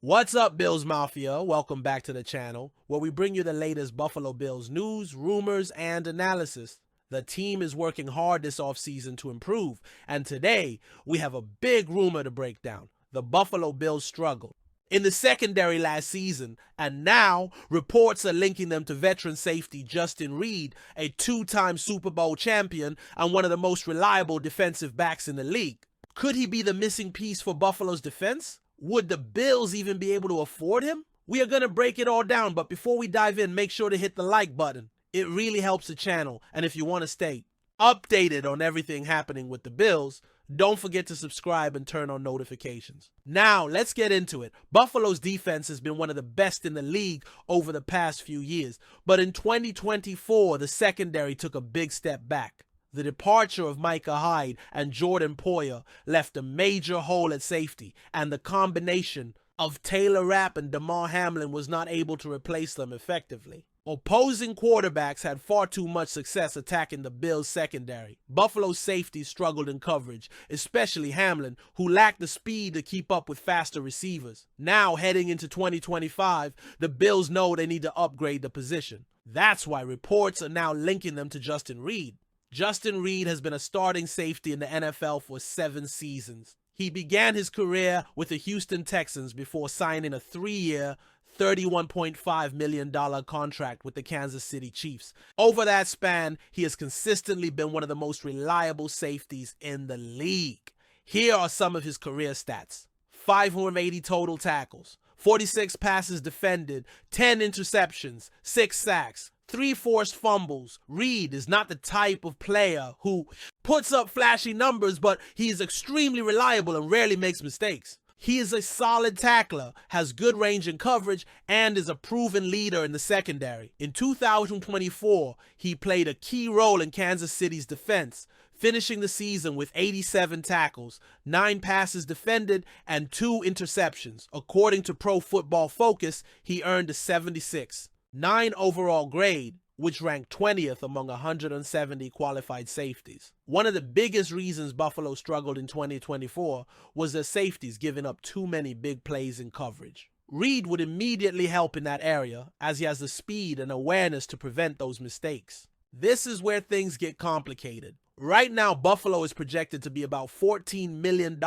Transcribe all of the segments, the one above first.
What's up, Bills Mafia? Welcome back to the channel, where we bring you the latest Buffalo Bills news, rumors, and analysis. The team is working hard this offseason to improve, and today we have a big rumor to break down. The Buffalo Bills struggled in the secondary last season, and now reports are linking them to veteran safety Justin Reid, a two-time Super Bowl champion and one of the most reliable defensive backs in the league. Could he be the missing piece for Buffalo's defense? Would the Bills even be able to afford him? We are going to break it all down, but before we dive in, make sure to hit the like button. It really helps the channel, and if you want to stay updated on everything happening with the Bills, don't forget to subscribe and turn on notifications. Now, let's get into it. Buffalo's defense has been one of the best in the league over the past few years, but in 2024, the secondary took a big step back. The departure of Micah Hyde and Jordan Poyer left a major hole at safety, and the combination of Taylor Rapp and Damar Hamlin was not able to replace them effectively. Opposing quarterbacks had far too much success attacking the Bills' secondary. Buffalo's safeties struggled in coverage, especially Hamlin, who lacked the speed to keep up with faster receivers. Now, heading into 2025, the Bills know they need to upgrade the position. That's why reports are now linking them to Justin Reid. Justin Reid has been a starting safety in the NFL for 7 seasons. He began his career with the Houston Texans before signing a 3-year, $31.5 million contract with the Kansas City Chiefs. Over that span, he has consistently been one of the most reliable safeties in the league. Here are some of his career stats: 580 total tackles, 46 passes defended, 10 interceptions, 6 sacks, 3 forced fumbles. Reid is not the type of player who puts up flashy numbers, but he is extremely reliable and rarely makes mistakes. He is a solid tackler, has good range and coverage, and is a proven leader in the secondary. In 2024, he played a key role in Kansas City's defense, finishing the season with 87 tackles, 9 passes defended, and 2 interceptions. According to Pro Football Focus, he earned a 76. 9 overall grade, which ranked 20th among 170 qualified safeties. One of the biggest reasons Buffalo struggled in 2024 was their safeties giving up too many big plays in coverage. Reid would immediately help in that area, as he has the speed and awareness to prevent those mistakes. This is where things get complicated. Right now, Buffalo is projected to be about $14 million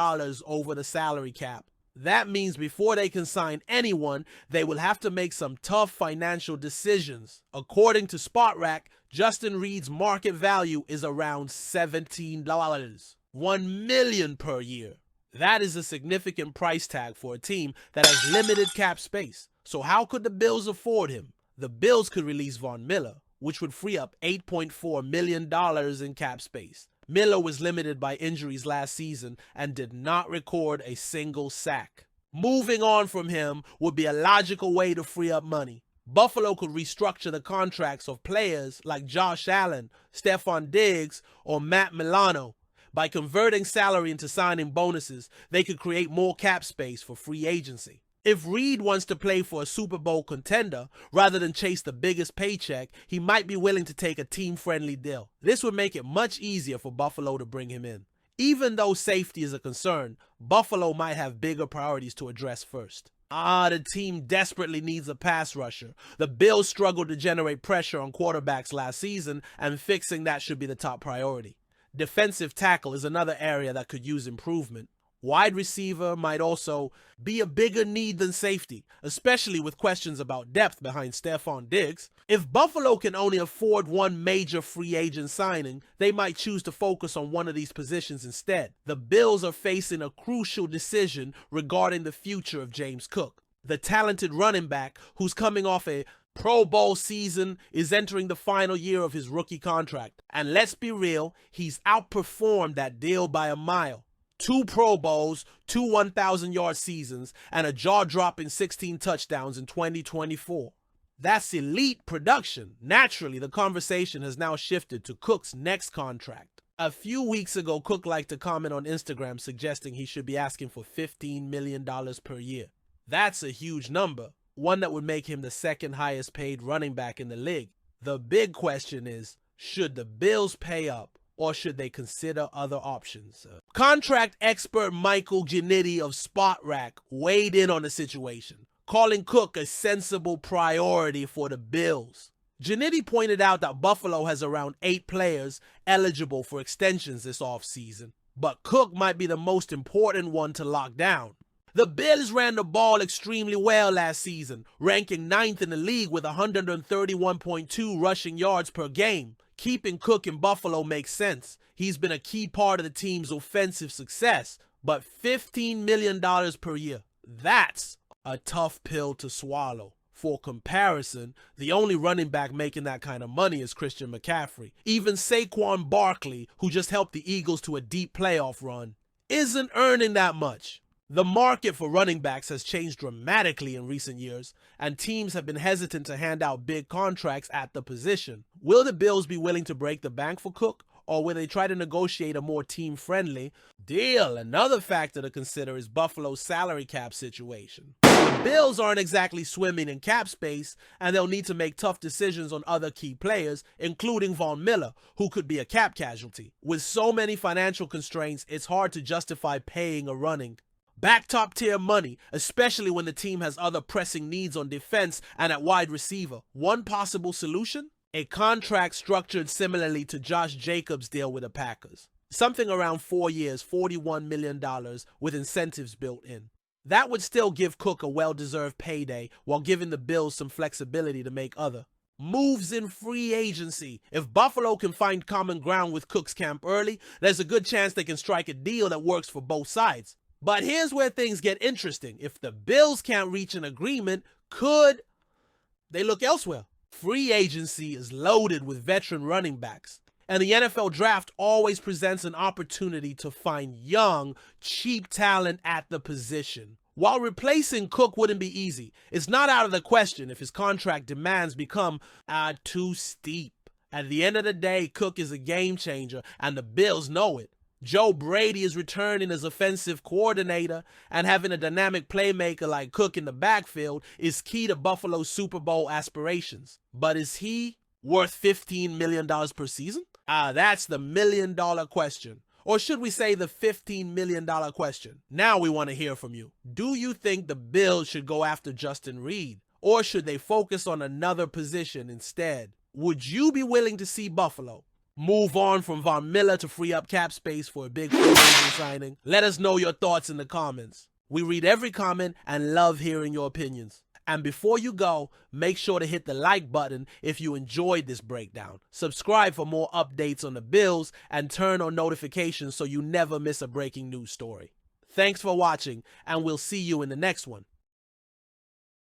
over the salary cap. That means before they can sign anyone, they will have to make some tough financial decisions. According to Spotrac, Justin Reid's market value is around $17, $1 million per year. That is a significant price tag for a team that has limited cap space. So how could the Bills afford him? The Bills could release Von Miller, which would free up $8.4 million in cap space. Miller was limited by injuries last season and did not record a single sack. Moving on from him would be a logical way to free up money. Buffalo could restructure the contracts of players like Josh Allen, Stefon Diggs, or Matt Milano. By converting salary into signing bonuses, they could create more cap space for free agency. If Reid wants to play for a Super Bowl contender rather than chase the biggest paycheck, he might be willing to take a team-friendly deal. This would make it much easier for Buffalo to bring him in. Even though safety is a concern, Buffalo might have bigger priorities to address first. The team desperately needs a pass rusher. The Bills struggled to generate pressure on quarterbacks last season, and fixing that should be the top priority. Defensive tackle is another area that could use improvement. Wide receiver might also be a bigger need than safety, especially with questions about depth behind Stefon Diggs. If Buffalo can only afford one major free agent signing, they might choose to focus on one of these positions instead. The Bills are facing a crucial decision regarding the future of James Cook. The talented running back, who's coming off a Pro Bowl season, is entering the final year of his rookie contract. And let's be real, he's outperformed that deal by a mile. 2 Pro Bowls, 2 1,000-yard seasons, and a jaw-dropping 16 touchdowns in 2024. That's elite production. Naturally, the conversation has now shifted to Cook's next contract. A few weeks ago, Cook liked to comment on Instagram suggesting he should be asking for $15 million per year. That's a huge number, one that would make him the second highest paid running back in the league. The big question is, should the Bills pay up, or should they consider other options? Contract expert Michael Giannitti of Spotrac weighed in on the situation, calling Cook a sensible priority for the Bills. Giannitti pointed out that Buffalo has around 8 players eligible for extensions this offseason, but Cook might be the most important one to lock down. The Bills ran the ball extremely well last season, ranking 9th in the league with 131.2 rushing yards per game. Keeping Cook in Buffalo makes sense. He's been a key part of the team's offensive success, but $15 million per year, that's a tough pill to swallow. For comparison, the only running back making that kind of money is Christian McCaffrey. Even Saquon Barkley, who just helped the Eagles to a deep playoff run, isn't earning that much. The market for running backs has changed dramatically in recent years, and teams have been hesitant to hand out big contracts at the position. Will the Bills be willing to break the bank for Cook, or will they try to negotiate a more team-friendly deal? Another factor to consider is Buffalo's salary cap situation. The Bills aren't exactly swimming in cap space, and they'll need to make tough decisions on other key players, including Von Miller, who could be a cap casualty. With so many financial constraints, it's hard to justify paying a running back top-tier money, especially when the team has other pressing needs on defense and at wide receiver. One possible solution? A contract structured similarly to Josh Jacobs' deal with the Packers. Something around 4 years, $41 million with incentives built in. That would still give Cook a well-deserved payday while giving the Bills some flexibility to make other moves in free agency. If Buffalo can find common ground with Cook's camp early, there's a good chance they can strike a deal that works for both sides. But here's where things get interesting. If the Bills can't reach an agreement, could they look elsewhere? Free agency is loaded with veteran running backs, and the NFL draft always presents an opportunity to find young, cheap talent at the position. While replacing Cook wouldn't be easy, it's not out of the question if his contract demands become too steep. At the end of the day, Cook is a game changer, and the Bills know it. Joe Brady is returning as offensive coordinator, and having a dynamic playmaker like Cook in the backfield is key to Buffalo's Super Bowl aspirations. But is he worth $15 million per season? That's the million-dollar question. Or should we say the $15 million question? Now we want to hear from you. Do you think the Bills should go after Justin Reid, or should they focus on another position instead? Would you be willing to see Buffalo move on from Von Miller to free up cap space for a big free agent signing? Let us know your thoughts in the comments. We read every comment and love hearing your opinions. And before you go, make sure to hit the like button if you enjoyed this breakdown. Subscribe for more updates on the Bills and turn on notifications so you never miss a breaking news story. Thanks for watching, and we'll see you in the next one.